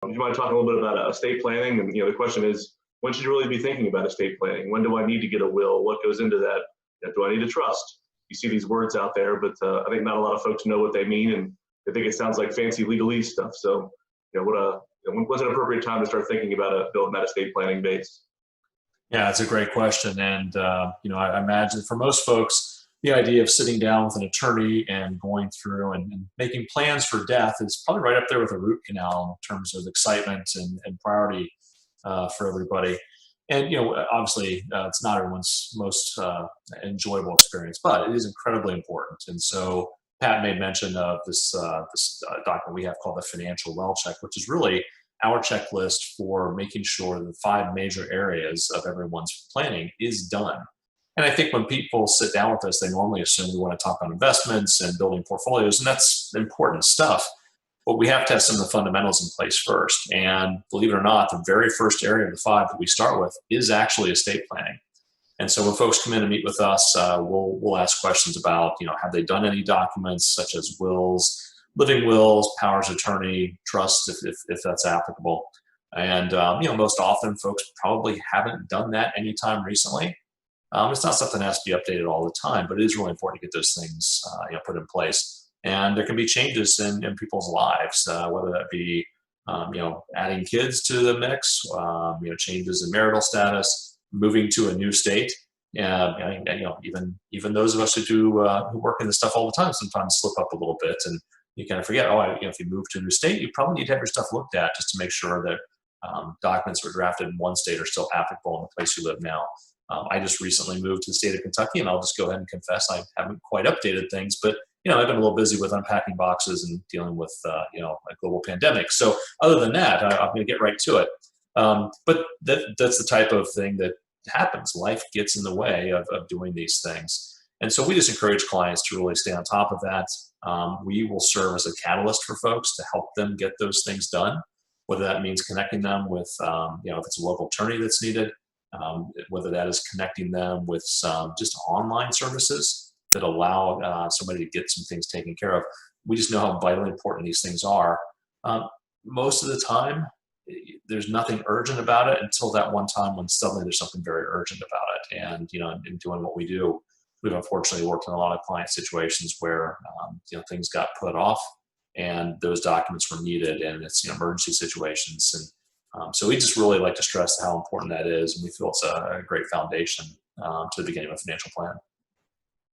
Do you mind talking a little bit about estate planning? And the question is, when should you really be thinking about estate planning? When do I need to get a will? What goes into that? Do I need a trust? You see these words out there, but I think not a lot of folks know what they mean, and they think it sounds like fancy legalese stuff. So, when's an appropriate time to start thinking about building that estate planning base? Yeah, it's a great question. And, I imagine for most folks, the idea of sitting down with an attorney and going through and making plans for death is probably right up there with a root canal in terms of excitement and priority for everybody. And, obviously, it's not everyone's most enjoyable experience, but it is incredibly important. And so Pat made mention of this document we have called the Financial Well Check, which is really our checklist for making sure that the 5 major areas of everyone's planning is done. And I think when people sit down with us, they normally assume we want to talk about investments and building portfolios, and that's important stuff. But we have to have some of the fundamentals in place first. And believe it or not, the very first area of the 5 that we start with is actually estate planning. And so when folks come in and meet with us, we'll ask questions about, have they done any documents such as wills, living wills, powers of attorney, trusts, if that's applicable. And, most often folks probably haven't done that anytime recently. It's not something that has to be updated all the time, but it is really important to get those things, put in place. And there can be changes in people's lives, whether that be, adding kids to the mix, changes in marital status, moving to a new state. Even those of us who work in this stuff all the time sometimes slip up a little bit, and you kind of forget. If you move to a new state, you probably need to have your stuff looked at just to make sure that documents that were drafted in one state are still applicable in the place you live now. I just recently moved to the state of Kentucky, and I'll just go ahead and confess I haven't quite updated things, but I've been a little busy with unpacking boxes and dealing with a global pandemic. So other than that, I'm going to get right to it. But that's the type of thing that happens. Life gets in the way of doing these things. And so we just encourage clients to really stay on top of that. We will serve as a catalyst for folks to help them get those things done, whether that means connecting them with, if it's a local attorney that's needed, whether that is connecting them with some just online services that allow somebody to get some things taken care of. We just know how vitally important these things are. Most of the time, there's nothing urgent about it until that one time when suddenly there's something very urgent about it. And, in doing what we do, we've unfortunately worked in a lot of client situations where, things got put off and those documents were needed, and it's emergency situations. And so we just really like to stress how important that is. And we feel it's a great foundation to the beginning of a financial plan.